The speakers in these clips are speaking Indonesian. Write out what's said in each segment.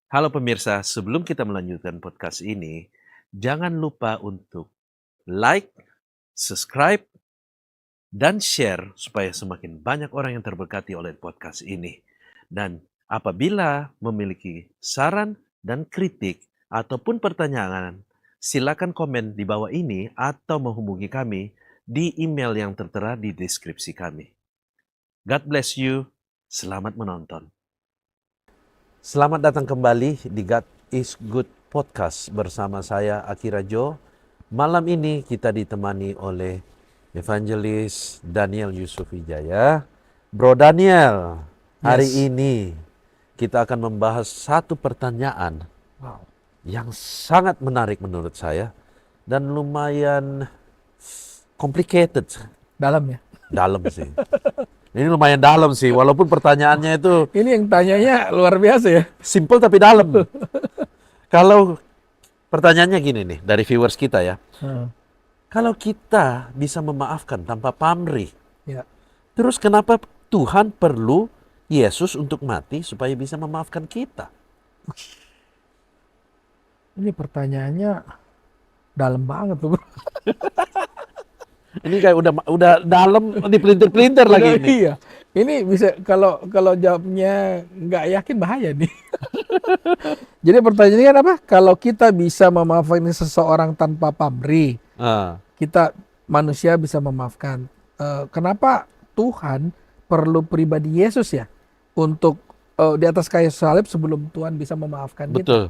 Halo pemirsa, sebelum kita melanjutkan podcast ini, jangan lupa untuk like, subscribe, dan share supaya semakin banyak orang yang terberkati oleh podcast ini. Dan apabila memiliki saran dan kritik ataupun pertanyaan, silakan komen di bawah ini atau menghubungi kami di email yang tertera di deskripsi kami. God bless you. Selamat menonton. Selamat datang kembali di God is Good Podcast bersama saya Akira Jo. Malam ini kita ditemani oleh Evangelis Daniel Yusuf Wijaya. Bro Daniel, hari ini kita akan membahas satu pertanyaan yang sangat menarik menurut saya dan lumayan complicated. Dalam ya? Dalam sih. Ini lumayan dalam sih, walaupun pertanyaannya itu Ini yang tanyanya luar biasa ya? simple tapi dalam. Kalau pertanyaannya gini nih, dari viewers kita ya. Kalau kita bisa memaafkan tanpa pamrih, Ya. terus kenapa Tuhan perlu Yesus untuk mati supaya bisa memaafkan kita? Ini pertanyaannya dalam banget tuh, bro. Ini kayak udah dalam dipelintir-pelintir lagi ini. Iya. Ini bisa kalau jawabnya nggak yakin bahaya nih. Jadi pertanyaannya kan apa? Kalau kita bisa memaafkan seseorang tanpa pamrih, Ah, kita manusia bisa memaafkan. Kenapa Tuhan perlu pribadi Yesus ya untuk di atas kayu salib sebelum Tuhan bisa memaafkan kita? betul.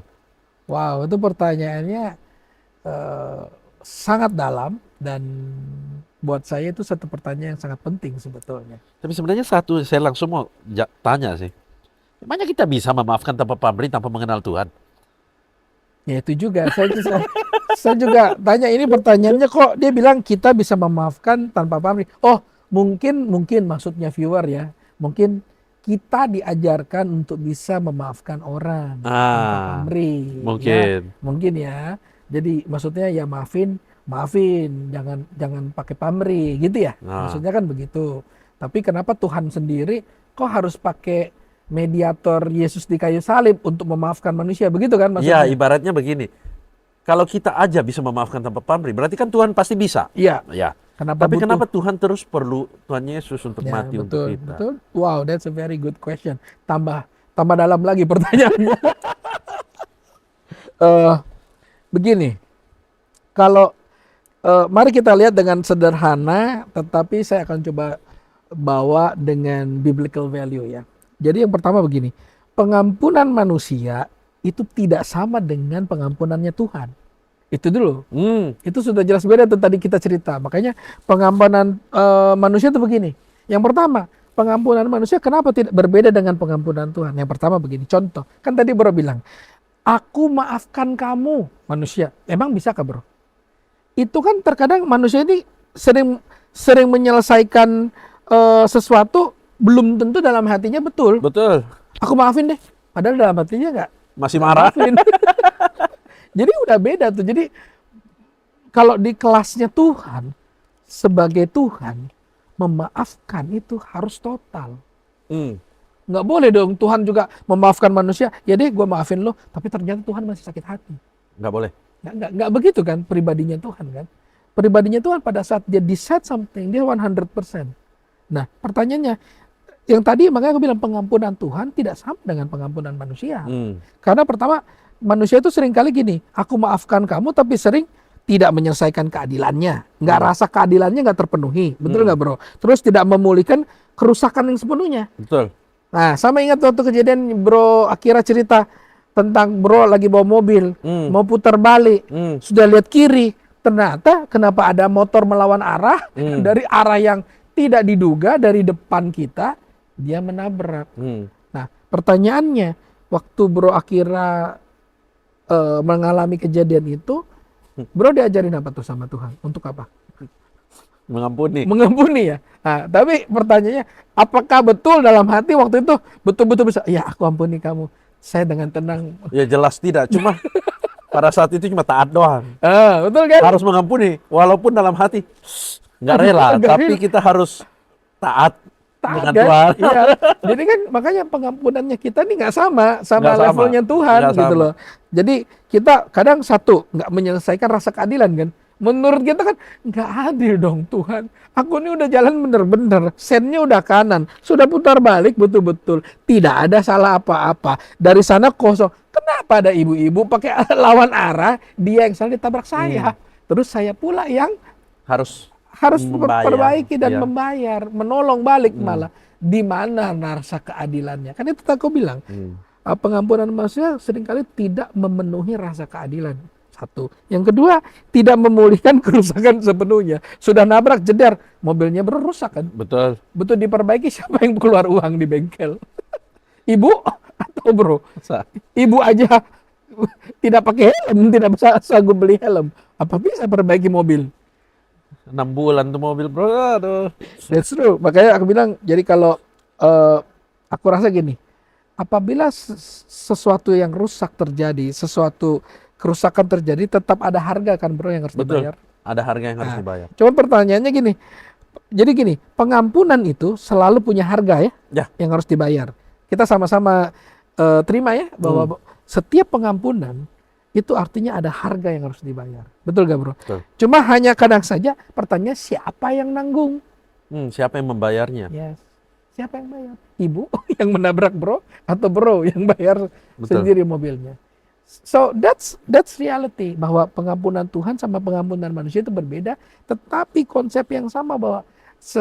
Wow, itu pertanyaannya eh, sangat dalam dan buat saya itu satu pertanyaan yang sangat penting sebetulnya. Tapi sebenarnya satu saya langsung mau tanya sih. Gimana kita bisa memaafkan tanpa pamrih, tanpa mengenal Tuhan? Ya itu juga, saya juga tanya ini pertanyaannya kok dia bilang kita bisa memaafkan tanpa pamrih. Oh, mungkin maksudnya viewer ya, mungkin kita diajarkan untuk bisa memaafkan orang tanpa pamrih. Ya, Mungkin. mungkin ya. Jadi maksudnya ya maafin, jangan pakai pamrih gitu ya. Nah, Maksudnya kan begitu. Tapi kenapa Tuhan sendiri kok harus pakai mediator Yesus di kayu salib untuk memaafkan manusia? Begitu kan ya maksudnya? ibaratnya begini. Kalau kita aja bisa memaafkan tanpa pamrih, berarti kan Tuhan pasti bisa. Iya. Ya. Kenapa Tapi butuh? kenapa Tuhan terus perlu Tuhan Yesus untuk Ya, mati untuk betul, kita? betul. Wow, that's a very good question. Tambah dalam lagi pertanyaannya. Eh, Begini, kalau mari kita lihat dengan sederhana, tetapi saya akan coba bawa dengan biblical value ya. Jadi yang pertama begini, pengampunan manusia itu tidak sama dengan pengampunannya Tuhan. Itu dulu. Itu sudah jelas beda tuh tadi kita cerita. Makanya pengampunan manusia itu begini. Yang pertama, pengampunan manusia kenapa tidak berbeda dengan pengampunan Tuhan? Yang pertama begini, contoh. Kan tadi bro bilang, aku maafkan kamu manusia. Emang bisa kah bro? Itu kan terkadang manusia ini sering menyelesaikan sesuatu belum tentu dalam hatinya betul. Betul. Aku maafin deh. Padahal dalam hatinya nggak Masih marah. maafin. Jadi udah beda tuh. Jadi kalau di kelasnya Tuhan, sebagai Tuhan, memaafkan itu harus total. Nggak boleh dong Tuhan juga memaafkan manusia. Ya deh gue maafin lo, tapi ternyata Tuhan masih sakit hati. Nggak boleh. Nggak begitu kan pribadinya Tuhan kan. Pribadinya Tuhan pada saat dia decide something, dia 100%. Nah pertanyaannya, yang tadi makanya aku bilang pengampunan Tuhan tidak sama dengan pengampunan manusia. Karena pertama, manusia itu sering kali gini, aku maafkan kamu tapi sering tidak menyelesaikan keadilannya. Nggak rasa keadilannya nggak terpenuhi. Betul nggak bro? Terus tidak memulihkan kerusakan yang sepenuhnya. Betul. Nah, sama ingat waktu kejadian bro Akira cerita tentang bro lagi bawa mobil, mau putar balik, sudah lihat kiri, ternyata kenapa ada motor melawan arah, dari arah yang tidak diduga dari depan kita, dia menabrak. Nah, pertanyaannya, waktu bro Akira mengalami kejadian itu, bro diajarin apa tuh sama Tuhan? Untuk apa? Mengampuni. Mengampuni ya. Nah, tapi pertanyaannya, apakah betul dalam hati waktu itu betul-betul bisa, ya aku ampuni kamu, saya dengan tenang. Ya jelas tidak. Cuma pada saat itu cuma taat doang. Betul kan? Harus mengampuni. Walaupun dalam hati nggak rela. Nggak Tapi rela. kita harus taat. dengan kan? Tuhan. Iya. Jadi kan makanya pengampunannya kita nih nggak sama Nggak sama. levelnya Tuhan Nggak gitu sama. loh. Jadi kita kadang satu nggak menyelesaikan rasa keadilan kan. Menurut kita kan nggak adil dong Tuhan. Aku ini udah jalan bener-bener, sennya udah kanan, sudah putar balik betul-betul, tidak ada salah apa-apa. Dari sana kosong. Kenapa ada ibu-ibu pakai lawan arah, dia yang salah ditabrak saya, terus saya pula yang Harus harus membayar. perbaiki dan Iya. membayar, menolong balik malah. Di mana rasa keadilannya? Kan itu aku bilang, pengampunan manusia seringkali tidak memenuhi rasa keadilan. Satu. Yang kedua, tidak memulihkan kerusakan sepenuhnya. Sudah nabrak, jedar, mobilnya berusak kan. Betul. Betul diperbaiki, siapa yang keluar uang di bengkel? Ibu atau bro? Ibu aja tidak pakai helm, tidak bisa sanggup beli helm. Apa bisa perbaiki mobil? 6 bulan tuh mobil, bro. Aduh. That's true. Makanya aku bilang, jadi kalau aku rasa gini, apabila sesuatu yang rusak terjadi, sesuatu kerusakan terjadi, tetap ada harga kan bro yang harus Betul. dibayar. Ada harga yang harus dibayar. Cuman pertanyaannya gini, jadi gini, pengampunan itu selalu punya harga ya, yang harus dibayar. Kita sama-sama terima ya, bahwa setiap pengampunan itu artinya ada harga yang harus dibayar. Betul gak bro? Betul. Cuma hanya kadang saja pertanyaan siapa yang nanggung? Siapa yang membayarnya? Yes. Siapa yang bayar? Ibu yang menabrak bro atau bro yang bayar Betul. sendiri mobilnya? So that's reality, bahwa pengampunan Tuhan sama pengampunan manusia itu berbeda, tetapi konsep yang sama bahwa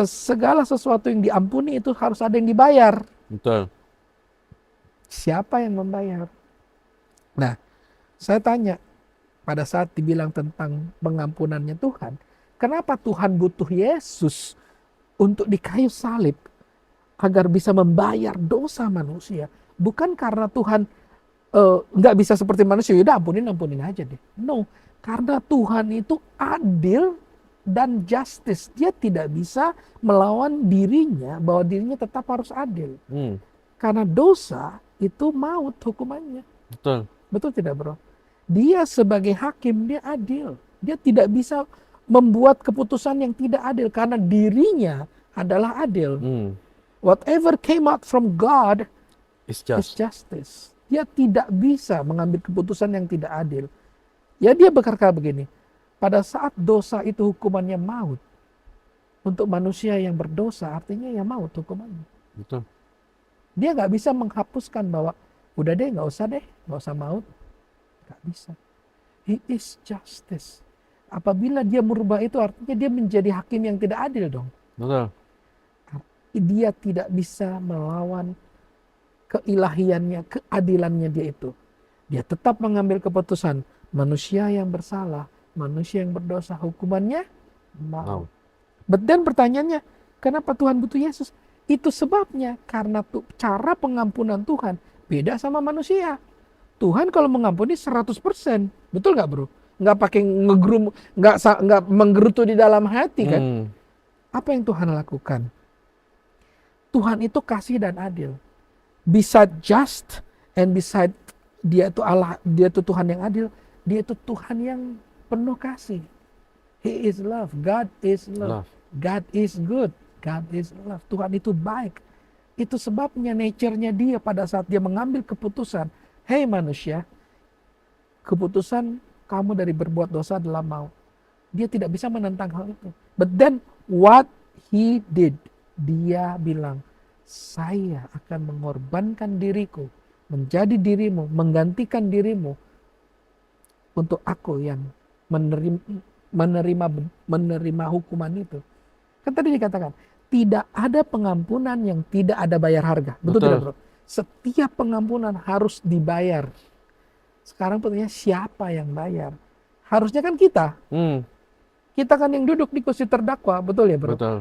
segala sesuatu yang diampuni itu harus ada yang dibayar. Betul. Siapa yang membayar? Nah, saya tanya, pada saat dibilang tentang pengampunannya Tuhan, kenapa Tuhan butuh Yesus untuk di kayu salib agar bisa membayar dosa manusia? Bukan karena Tuhan nggak bisa seperti manusia, yaudah ampunin aja deh. No, karena Tuhan itu adil dan justice. Dia tidak bisa melawan dirinya, bahwa dirinya tetap harus adil. Karena dosa itu maut hukumannya. Betul. Betul tidak bro? Dia sebagai hakim, dia adil. Dia tidak bisa membuat keputusan yang tidak adil karena dirinya adalah adil. Whatever came out from God is justice. Dia tidak bisa mengambil keputusan yang tidak adil. Ya dia berkata begini, pada saat dosa itu hukumannya maut, untuk manusia yang berdosa artinya ya maut hukumannya. Betul. Dia nggak bisa menghapuskan bahwa udah deh nggak usah maut. Nggak bisa. He is justice. Apabila dia merubah itu artinya dia menjadi hakim yang tidak adil dong. Betul. Dia tidak bisa melawan keilahiannya, keadilannya dia itu. Dia tetap mengambil keputusan. Manusia yang bersalah, manusia yang berdosa, hukumannya maut. But then pertanyaannya, kenapa Tuhan butuh Yesus? Itu sebabnya karena cara pengampunan Tuhan beda sama manusia. Tuhan kalau mengampuni 100%, betul nggak bro? Nggak pakai ngegerum, nggak menggerutu di dalam hati kan? Apa yang Tuhan lakukan? Tuhan itu kasih dan adil. Beside just and beside dia itu Allah, dia itu Tuhan yang adil, dia itu Tuhan yang penuh kasih. He is love. God is love. God is good. God is love. Tuhan itu baik. Itu sebabnya nature-nya dia pada saat dia mengambil keputusan, hei manusia, keputusan kamu dari berbuat dosa adalah maut. Dia tidak bisa menentang hal itu. But then what he did, dia bilang, saya akan mengorbankan diriku, menjadi dirimu, menggantikan dirimu untuk aku yang menerima hukuman itu. Kan tadi dikatakan, tidak ada pengampunan yang tidak ada bayar harga. Betul tidak bro? Setiap pengampunan harus dibayar. Sekarang pertanyaannya siapa yang bayar? Harusnya kan kita. Kita kan yang duduk di kursi terdakwa, betul ya bro? Betul.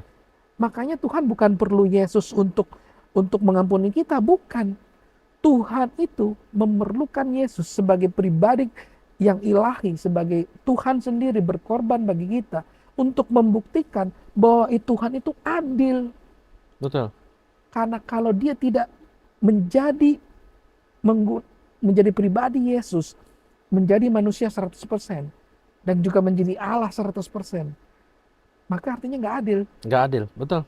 Makanya Tuhan bukan perlu Yesus untuk mengampuni kita, bukan. Tuhan itu memerlukan Yesus sebagai pribadi yang ilahi, sebagai Tuhan sendiri berkorban bagi kita untuk membuktikan bahwa Tuhan itu adil. Betul. Karena kalau dia tidak menjadi pribadi Yesus, menjadi manusia 100% dan juga menjadi Allah 100%, maka artinya nggak adil. Nggak adil, betul.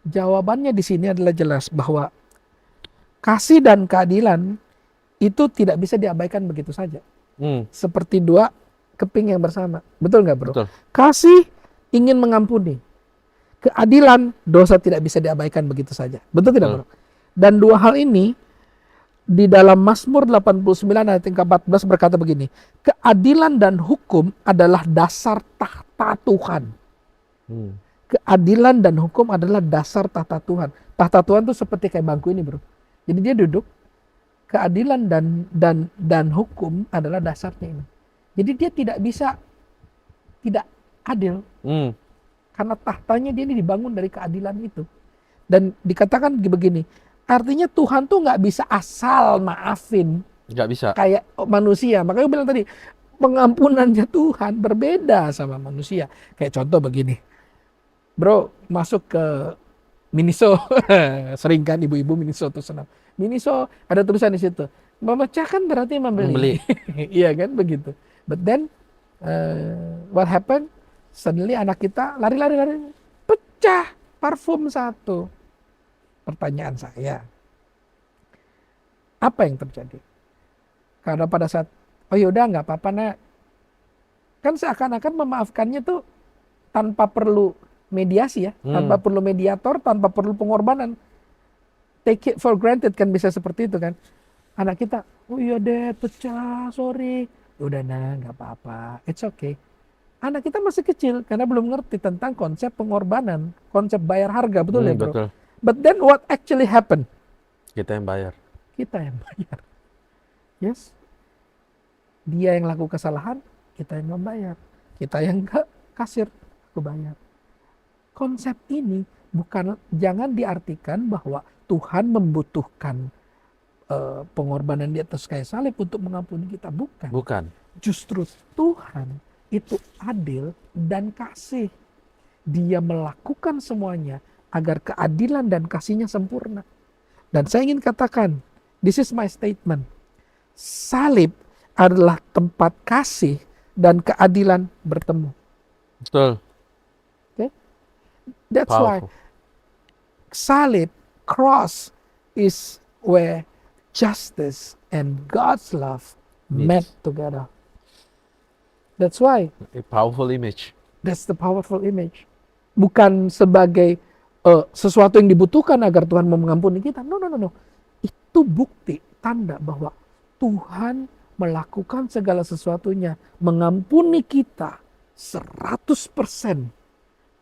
Jawabannya di sini adalah jelas bahwa kasih dan keadilan itu tidak bisa diabaikan begitu saja. Seperti dua keping yang bersama. Betul nggak, bro? Betul. Kasih ingin mengampuni. Keadilan, dosa tidak bisa diabaikan begitu saja. Betul tidak, bro? Dan dua hal ini di dalam Mazmur 89 ayat yang ke-14 berkata begini, keadilan dan hukum adalah dasar tahta Tuhan. Keadilan dan hukum adalah dasar tahta Tuhan. Tahta Tuhan tuh seperti kayak bangku ini, bro. Jadi dia duduk, keadilan dan hukum adalah dasarnya ini. Jadi dia tidak bisa tidak adil. Karena tahtanya dia ini dibangun dari keadilan itu. Dan dikatakan begini, artinya Tuhan tuh nggak bisa asal maafin. Nggak bisa. Kayak manusia. Makanya gue bilang tadi, pengampunannya Tuhan berbeda sama manusia. Kayak contoh begini. Bro, masuk ke Miniso. Sering kan ibu-ibu Miniso tuh senang. Miniso ada tulisan di situ. Memecahkan berarti membeli. Iya kan begitu. But then what happened? Suddenly anak kita lari. Pecah parfum satu. Pertanyaan saya, apa yang terjadi? Karena pada saat, oh yaudah nggak apa-apa nak, kan seakan-akan memaafkannya tuh tanpa perlu mediasi ya, tanpa perlu mediator, tanpa perlu pengorbanan. Take it for granted kan bisa seperti itu kan. Anak kita, oh iya deh pecah, sorry. Udah nah nggak apa-apa, it's okay. Anak kita masih kecil karena belum ngerti tentang konsep pengorbanan, konsep bayar harga, betul ya bro? Betul. But then what actually happened? Kita yang bayar. Kita yang bayar. Yes. Dia yang laku kesalahan, kita yang membayar. Kita yang enggak, kasir, aku bayar. Konsep ini jangan diartikan bahwa Tuhan membutuhkan pengorbanan di atas kayu salib untuk mengampuni kita. Bukan. Justru Tuhan itu adil dan kasih. Dia melakukan semuanya agar keadilan dan kasihnya sempurna. Dan saya ingin katakan, this is my statement. Salib adalah tempat kasih dan keadilan bertemu. Betul. Okay? That's why salib, cross is where justice and God's love met together. That's why. A powerful image. That's the powerful image. Bukan sebagai sesuatu yang dibutuhkan agar Tuhan mau mengampuni kita. No. Itu bukti, tanda bahwa Tuhan melakukan segala sesuatunya. Mengampuni kita 100%.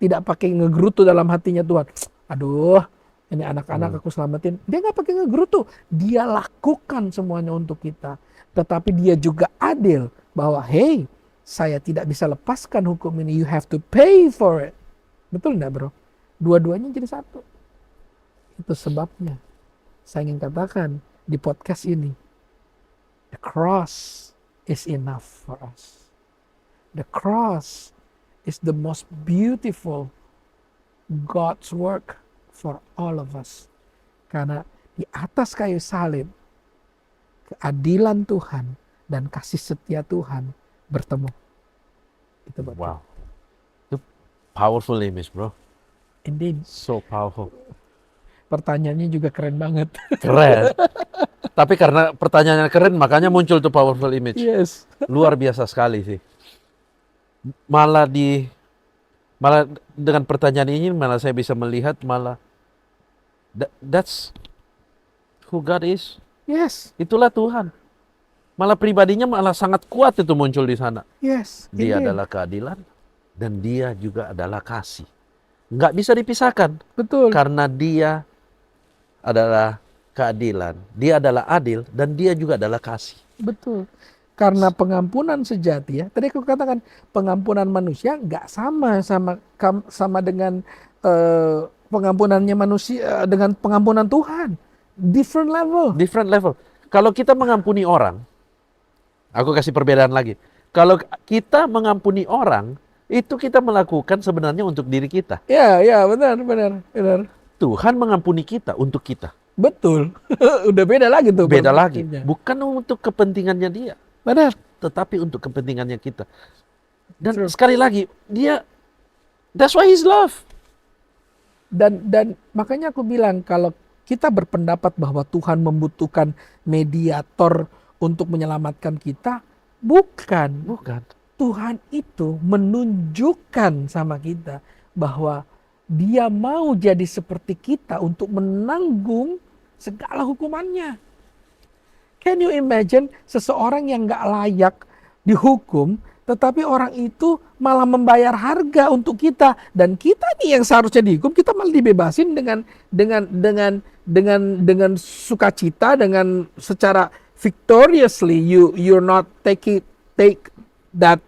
Tidak pakai ngegerutu dalam hatinya Tuhan. Aduh, ini anak-anak aku selamatin. Dia nggak pakai ngegerutu. Dia lakukan semuanya untuk kita. Tetapi dia juga adil. Bahwa hey, saya tidak bisa lepaskan hukum ini. You have to pay for it. Betul nggak bro? Dua-duanya jadi satu. Itu sebabnya saya ingin katakan di podcast ini, the cross is enough for us. The cross is the most beautiful God's work for all of us. Karena di atas kayu salib, keadilan Tuhan dan kasih setia Tuhan bertemu. Itu buat wow. Itu powerful image, bro. Indeed. So powerful. Pertanyaannya juga keren banget. Keren. Tapi karena pertanyaannya keren, makanya muncul tuh powerful image. Yes. Luar biasa sekali sih. Malah dengan pertanyaan ini malah saya bisa melihat that's who God is. Yes. Itulah Tuhan. Malah pribadinya malah sangat kuat itu muncul di sana. Yes. Dia indeed. adalah keadilan dan dia juga adalah kasih. Nggak bisa dipisahkan. Betul. Karena dia adalah keadilan, dia adalah adil, dan dia juga adalah kasih. Betul. Karena pengampunan sejati ya. Tadi aku katakan pengampunan manusia nggak sama dengan pengampunannya manusia dengan pengampunan Tuhan. Different level. Different level. Kalau kita mengampuni orang, aku kasih perbedaan lagi. Kalau kita mengampuni orang, itu kita melakukan sebenarnya untuk diri kita. Ya, benar. Tuhan mengampuni kita untuk kita. Betul. Udah beda lagi tuh. Beda lagi. Bukan untuk kepentingannya dia. Benar. Tetapi untuk kepentingannya kita. Dan sekali lagi, that's why His love. Dan makanya aku bilang kalau kita berpendapat bahwa Tuhan membutuhkan mediator untuk menyelamatkan kita, bukan. Bukan. Tuhan itu menunjukkan sama kita bahwa Dia mau jadi seperti kita untuk menanggung segala hukumannya. Can you imagine seseorang yang gak layak dihukum, tetapi orang itu malah membayar harga untuk kita, dan kita nih yang seharusnya dihukum, kita malah dibebasin dengan sukacita, dengan secara victoriously. You're not take that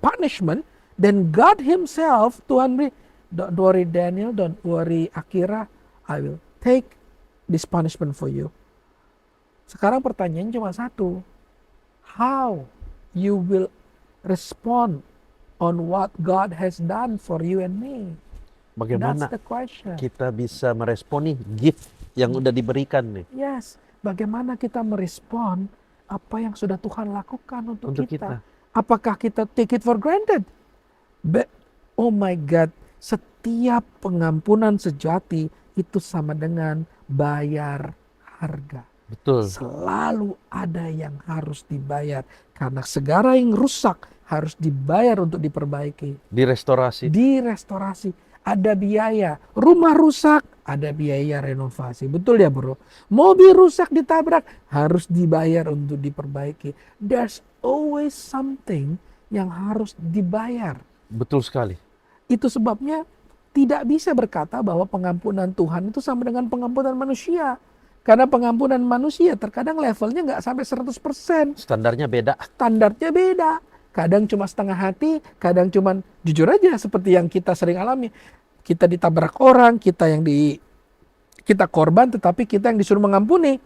punishment. Then God Himself, Tuhan beri, don't worry Daniel, don't worry Akira, I will take this punishment for you. Sekarang pertanyaannya cuma satu. How you will respond on what God has done for you and me? Bagaimana That's the question. kita bisa meresponi gift yang udah diberikan nih Yes. Bagaimana kita merespon apa yang sudah Tuhan lakukan untuk kita? Apakah kita take it for granted? Oh my God, setiap pengampunan sejati itu sama dengan bayar harga. Betul. Selalu ada yang harus dibayar. Karena segala yang rusak harus dibayar untuk diperbaiki. Direstorasi. Ada biaya. Rumah rusak, ada biaya renovasi. Betul ya bro? Mobil rusak ditabrak, harus dibayar untuk diperbaiki. There's always something yang harus dibayar. Betul sekali. Itu sebabnya tidak bisa berkata bahwa pengampunan Tuhan itu sama dengan pengampunan manusia. Karena pengampunan manusia terkadang levelnya nggak sampai 100%. Standarnya beda. Kadang cuma setengah hati, kadang cuma jujur aja seperti yang kita sering alami. Kita ditabrak orang, kita korban, tetapi kita yang disuruh mengampuni.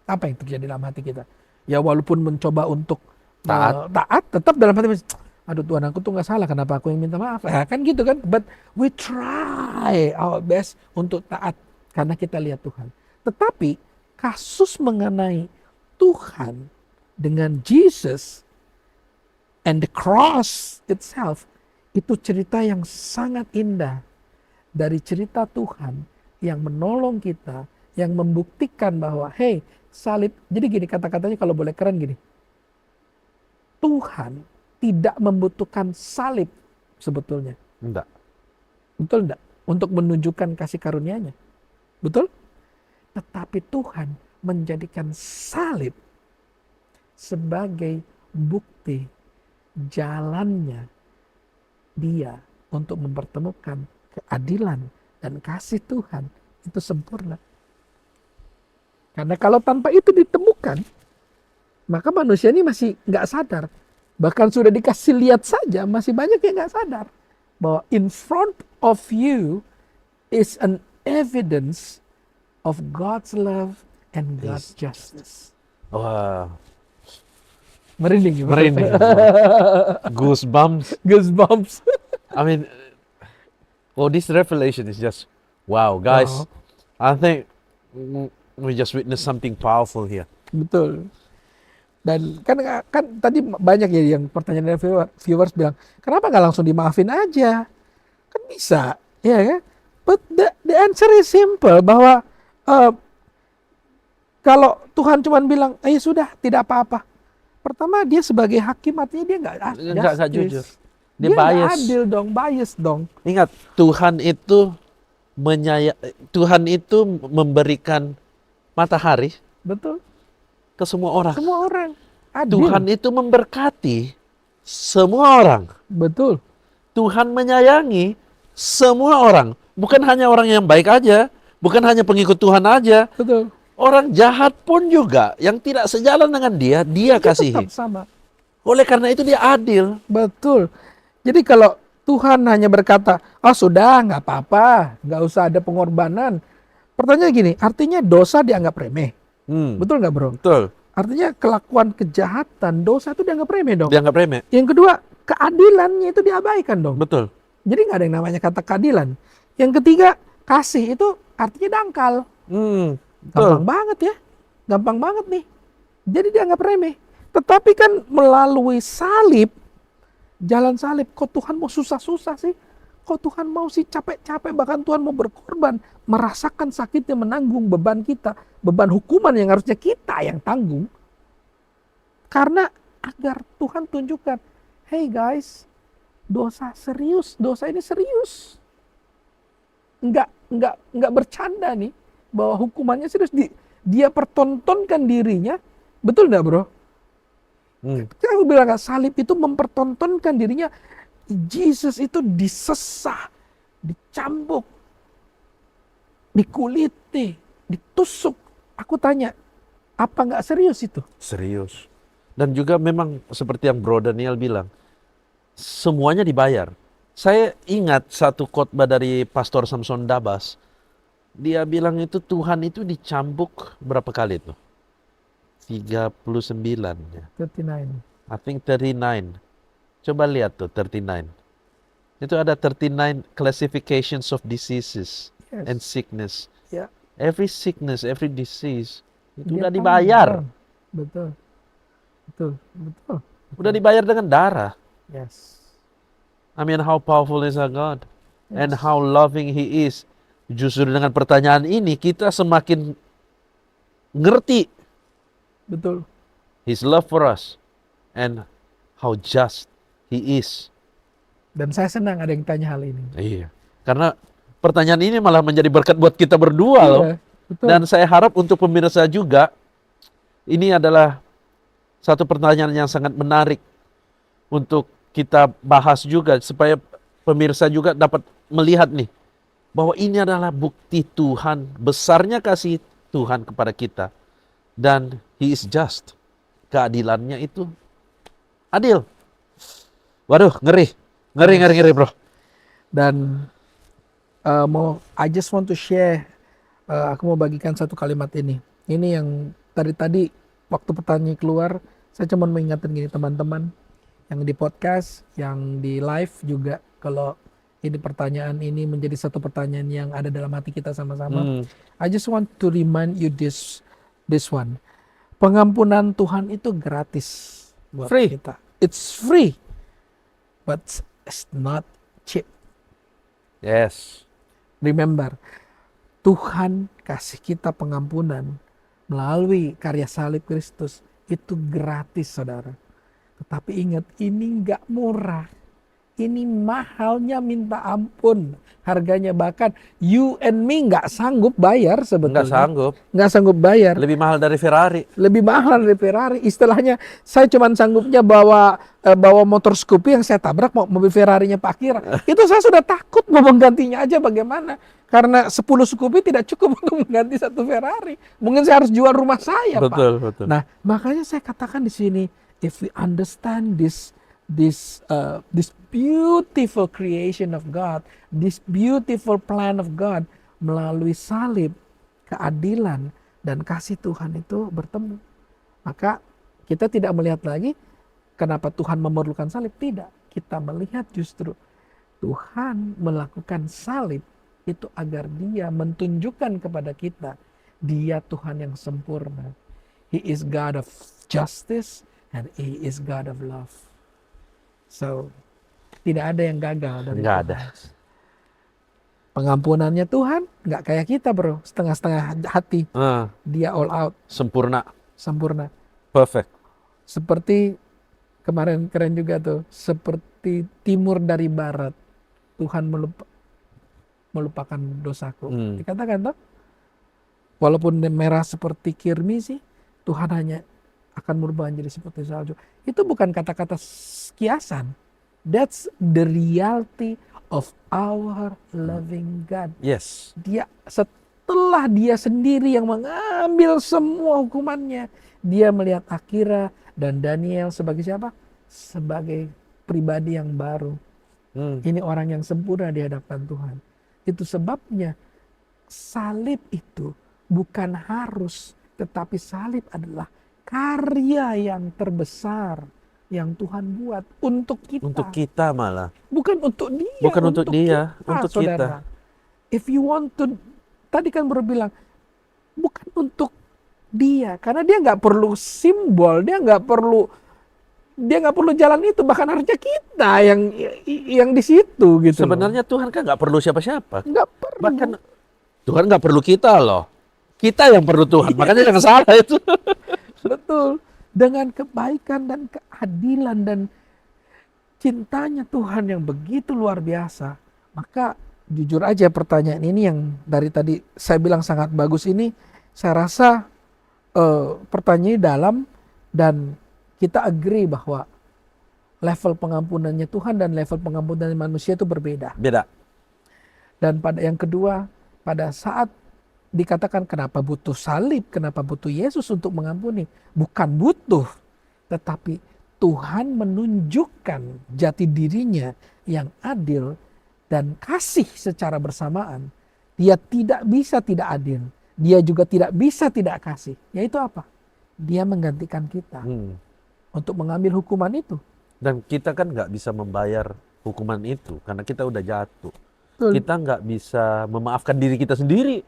Apa yang terjadi dalam hati kita? Ya walaupun mencoba untuk taat, tetap dalam hati, aduh Tuhan aku tuh nggak salah, kenapa aku yang minta maaf? Kan gitu kan. But we try our best untuk taat karena kita lihat Tuhan. Tetapi kasus mengenai Tuhan dengan Jesus and the cross itself, itu cerita yang sangat indah. Dari cerita Tuhan yang menolong kita, yang membuktikan bahwa hey, salib. Jadi gini kata-katanya kalau boleh keren gini. Tuhan tidak membutuhkan salib sebetulnya. Enggak. Betul enggak? Untuk menunjukkan kasih karunia-Nya. Betul? Tetapi Tuhan menjadikan salib sebagai bukti jalannya Dia untuk mempertemukan keadilan dan kasih Tuhan itu sempurna. Karena kalau tanpa itu ditemukan, maka manusia ini masih nggak sadar. Bahkan sudah dikasih lihat saja, masih banyak yang nggak sadar bahwa in front of you is an evidence of God's love and God's justice. Wah. Merinding. Goosebumps. I mean, this revelation is just wow, guys. Wow. I think we just witnessed something powerful here. Betul. Dan kan tadi banyak ya yang pertanyaan dari viewers bilang, kenapa nggak langsung dimaafin aja? Kan bisa, ya kan? But the answer is simple, bahwa kalau Tuhan cuma bilang, sudah tidak apa-apa. Pertama dia sebagai hakim, artinya dia nggak jujur. Dia nggak adil dong, bias dong. Ingat, Tuhan itu memberikan matahari. Betul. Ke semua orang. Adil. Tuhan itu memberkati semua orang. Betul. Tuhan menyayangi semua orang. Bukan hanya orang yang baik aja. Bukan hanya pengikut Tuhan aja. Betul. Orang jahat pun juga yang tidak sejalan dengan dia kasihi. Tetap sama. Oleh karena itu dia adil. Betul. Jadi kalau Tuhan hanya berkata, sudah nggak apa-apa, nggak usah ada pengorbanan. Pertanyaan gini, artinya dosa dianggap remeh. Betul nggak bro? Betul. Artinya kelakuan kejahatan, dosa itu dianggap remeh dong. Dianggap remeh. Yang kedua, keadilannya itu diabaikan dong. Betul. Jadi nggak ada yang namanya kata keadilan. Yang ketiga, kasih itu artinya dangkal. Gampang banget ya. Gampang banget nih. Jadi dianggap remeh. Tetapi kan melalui salib, jalan salib, kok Tuhan mau susah-susah sih? Kok Tuhan mau sih capek-capek, bahkan Tuhan mau berkorban, merasakan sakitnya menanggung beban kita, beban hukuman yang harusnya kita yang tanggung. Karena agar Tuhan tunjukkan, hey guys, dosa serius, dosa ini serius. Enggak bercanda nih, bahwa hukumannya serius. Dia pertontonkan dirinya, betul enggak bro? Aku bilang salib itu mempertontonkan dirinya. Jesus itu disesah, dicambuk, dikuliti, ditusuk. Aku tanya, apa nggak serius itu? Serius. Dan juga memang seperti yang Bro Daniel bilang, semuanya dibayar. Saya ingat satu khotbah dari Pastor Samson Dabas. Dia bilang itu Tuhan itu dicambuk berapa kali itu? 39 ya. 39. I think 39. Coba lihat tuh 39. Itu ada 39 classifications of diseases Yes. and sickness. Ya. Every sickness, every disease itu Dia udah dibayar. Betul. Betul. Udah dibayar dengan darah. Yes. I mean, how powerful is our God? And Yes. how loving He is. Justru dengan pertanyaan ini kita semakin ngerti Betul. His love for us and how just He is. Dan saya senang ada yang tanya hal ini. Iya. Karena pertanyaan ini malah menjadi berkat buat kita berdua loh. Iya, betul. Dan saya harap untuk pemirsa juga, ini adalah satu pertanyaan yang sangat menarik untuk kita bahas juga, supaya pemirsa juga dapat melihat nih, bahwa ini adalah bukti Tuhan, besarnya kasih Tuhan kepada kita. Dan He is just. Keadilannya itu adil. Waduh, ngeri bro. Dan I just want to share, aku mau bagikan satu kalimat ini. Ini yang tadi waktu pertanyaan keluar, saya cuma mengingatkan gini teman-teman yang di podcast, yang di live juga, kalau ini pertanyaan ini menjadi satu pertanyaan yang ada dalam hati kita sama-sama. I just want to remind you this one. Pengampunan Tuhan itu gratis buat Free. kita. It's free, but it's not cheap. Yes. Remember, Tuhan kasih kita pengampunan melalui karya salib Kristus itu gratis, saudara. Tetapi ingat, ini nggak murah. Ini mahalnya minta ampun. Harganya bahkan you and me nggak sanggup bayar sebetulnya. Nggak sanggup bayar. Lebih mahal dari Ferrari. Lebih mahal dari Ferrari. Istilahnya saya cuma sanggupnya bawa motor Scoopy yang saya tabrak mobil Ferrarinya Pak Kira. Itu saya sudah takut mau menggantinya aja bagaimana. Karena 10 Scoopy tidak cukup untuk mengganti satu Ferrari. Mungkin saya harus jual rumah saya, Betul. Pak. Nah, makanya saya katakan di sini, if we understand this beautiful creation of God, this beautiful plan of God, melalui salib, keadilan, dan kasih Tuhan itu bertemu. Maka kita tidak melihat lagi kenapa Tuhan memerlukan salib. Tidak. Kita melihat justru Tuhan melakukan salib itu agar Dia menunjukkan kepada kita, Dia Tuhan yang sempurna. He is God of justice and He is God of love. So, tidak ada yang gagal dari Nggak Tuhan. ada. Pengampunannya Tuhan nggak kayak kita, bro, setengah-setengah hati. Dia all out, Sempurna. Perfect. Seperti kemarin keren juga tuh, seperti timur dari barat, Tuhan melupakan dosaku. Dikatakan tuh, walaupun merah seperti kirmi sih, Tuhan hanya akan merubah menjadi seperti salju. Itu bukan kata-kata kiasan. That's the reality of our loving God. Yes. Setelah Dia sendiri yang mengambil semua hukumannya, Dia melihat Akira dan Daniel sebagai siapa? Sebagai pribadi yang baru. Ini orang yang sempurna di hadapan Tuhan. Itu sebabnya salib itu bukan harus, tetapi salib adalah karya yang terbesar yang Tuhan buat untuk kita. Untuk kita malah. Bukan untuk Dia. Bukan untuk Dia, untuk saudara. kita. If you want to, tadi kan baru bilang, bukan untuk Dia. Karena Dia nggak perlu simbol, Dia nggak perlu Dia nggak perlu jalan itu, bahkan harusnya kita yang di situ gitu loh. Sebenarnya Tuhan kan nggak perlu siapa-siapa. Nggak perlu. Bahkan Tuhan nggak perlu kita loh. Kita yang perlu Tuhan. Makanya jangan salah itu. Betul. Dengan kebaikan dan keadilan dan cintanya Tuhan yang begitu luar biasa, maka jujur aja pertanyaan ini yang dari tadi saya bilang sangat bagus ini, saya rasa pertanyaannya dalam dan kita agree bahwa level pengampunannya Tuhan dan level pengampunan manusia itu berbeda. Beda. Dan pada yang kedua, pada saat dikatakan kenapa butuh salib, kenapa butuh Yesus untuk mengampuni, bukan butuh, tetapi Tuhan menunjukkan jati dirinya yang adil dan kasih secara bersamaan. Dia tidak bisa tidak adil, dia juga tidak bisa tidak kasih. Yaitu apa? Dia menggantikan kita untuk mengambil hukuman itu. Dan kita kan nggak bisa membayar hukuman itu karena kita udah jatuh. Betul. Kita nggak bisa memaafkan diri kita sendiri.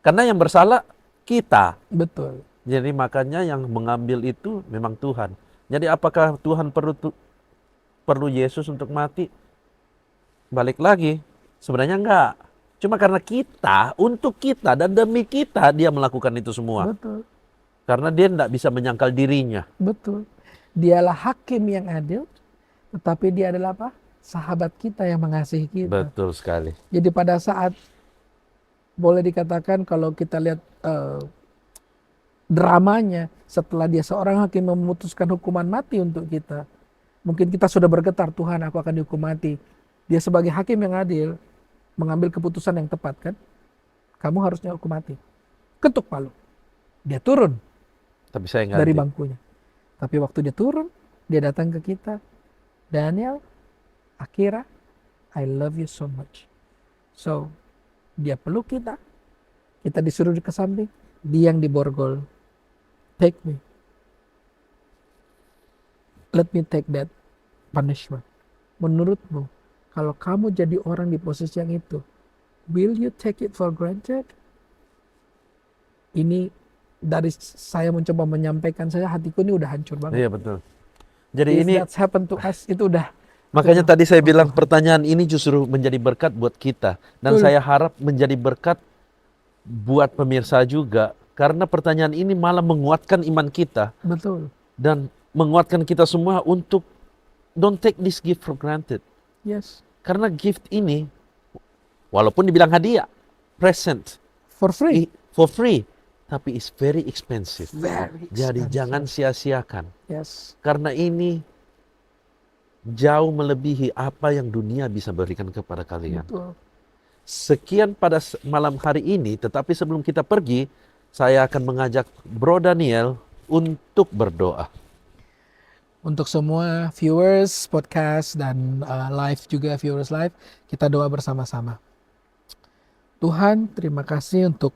Karena yang bersalah kita. Betul. Jadi makanya yang mengambil itu memang Tuhan. Jadi apakah Tuhan perlu Yesus untuk mati? Balik lagi, sebenarnya enggak. Cuma karena kita, untuk kita dan demi kita dia melakukan itu semua. Betul. Karena dia tidak bisa menyangkal dirinya. Betul. Dialah hakim yang adil, tetapi dia adalah apa? Sahabat kita yang mengasihi kita. Betul sekali. Jadi pada saat boleh dikatakan kalau kita lihat dramanya setelah dia seorang hakim memutuskan hukuman mati untuk kita. Mungkin kita sudah bergetar, Tuhan aku akan dihukum mati. Dia sebagai hakim yang adil mengambil keputusan yang tepat kan. Kamu harusnya hukum mati. Ketuk palu. Dia turun Tapi saya dari ganti. bangkunya. Tapi waktu dia turun, dia datang ke kita. Daniel, Akira, I love you so much. So, dia peluk kita. Kita disuruh ke samping. Dia yang diborgol. Take me. Let me take that punishment. Menurutmu, kalau kamu jadi orang di posisi yang itu, will you take it for granted? Ini dari saya mencoba menyampaikan, saya hatiku ini udah hancur banget. Iya betul. Jadi If ini that's happened to us, itu udah. makanya tadi saya bilang pertanyaan ini justru menjadi berkat buat kita. Dan Betul. saya harap menjadi berkat buat pemirsa juga. Karena pertanyaan ini malah menguatkan iman kita. Betul. Dan menguatkan kita semua untuk don't take this gift for granted. Yes. Karena gift ini, walaupun dibilang hadiah, present, For free. for free, tapi it's very expensive. Very Jadi expensive. jangan sia-siakan. Yes. Karena ini jauh melebihi apa yang dunia bisa berikan kepada kalian. Betul. Sekian pada malam hari ini, tetapi sebelum kita pergi, saya akan mengajak Bro Daniel untuk berdoa. Untuk semua viewers podcast dan live juga viewers live, kita doa bersama-sama. Tuhan, terima kasih untuk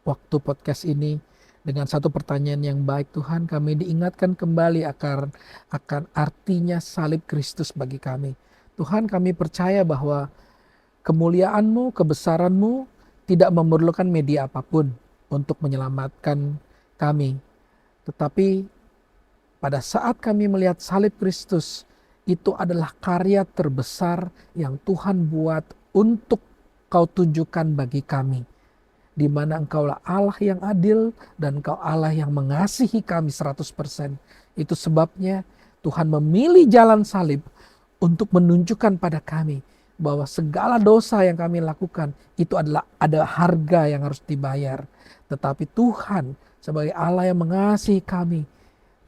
waktu podcast ini. Dengan satu pertanyaan yang baik Tuhan, kami diingatkan kembali akan artinya salib Kristus bagi kami. Tuhan, kami percaya bahwa kemuliaan-Mu, kebesaran-Mu tidak memerlukan media apapun untuk menyelamatkan kami. Tetapi pada saat kami melihat salib Kristus, itu adalah karya terbesar yang Tuhan buat untuk Kau tunjukkan bagi kami. Di mana Engkaulah Allah yang adil dan Engkau Allah yang mengasihi kami 100%. Itu sebabnya Tuhan memilih jalan salib untuk menunjukkan pada kami bahwa segala dosa yang kami lakukan itu adalah ada harga yang harus dibayar. Tetapi Tuhan sebagai Allah yang mengasihi kami,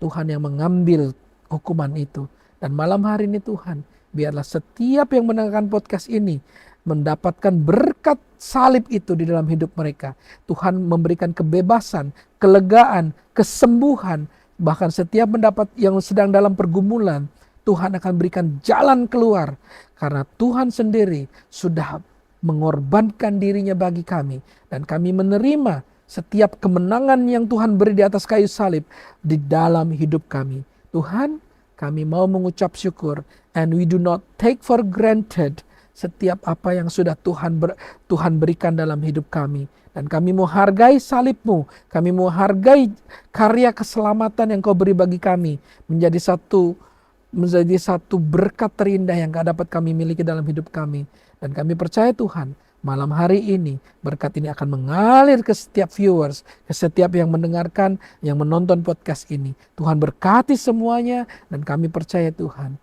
Tuhan yang mengambil hukuman itu. Dan malam hari ini Tuhan, biarlah setiap yang mendengarkan podcast ini mendapatkan berkat salib itu di dalam hidup mereka. Tuhan memberikan kebebasan, kelegaan, kesembuhan. Bahkan setiap mendapat yang sedang dalam pergumulan, Tuhan akan berikan jalan keluar. Karena Tuhan sendiri sudah mengorbankan dirinya bagi kami. Dan kami menerima setiap kemenangan yang Tuhan beri di atas kayu salib di dalam hidup kami. Tuhan, kami mau mengucap syukur. And we do not take for granted setiap apa yang sudah Tuhan berikan dalam hidup kami. Dan kami mau hargai salib-Mu, kami mau hargai karya keselamatan yang Kau beri bagi kami, menjadi satu berkat terindah yang gak dapat kami miliki dalam hidup kami. Dan kami percaya Tuhan, malam hari ini berkat ini akan mengalir ke setiap viewers, ke setiap yang mendengarkan, yang menonton podcast ini. Tuhan berkati semuanya, dan kami percaya Tuhan,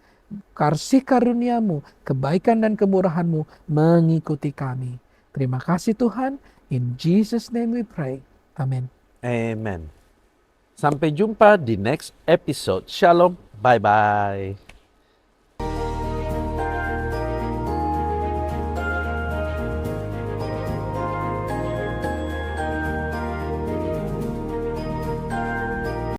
kasih karunia-Mu, kebaikan dan kemurahan-Mu mengikuti kami. Terima kasih Tuhan. In Jesus' name we pray. Amen. Amen. Sampai jumpa di next episode. Shalom. Bye-bye.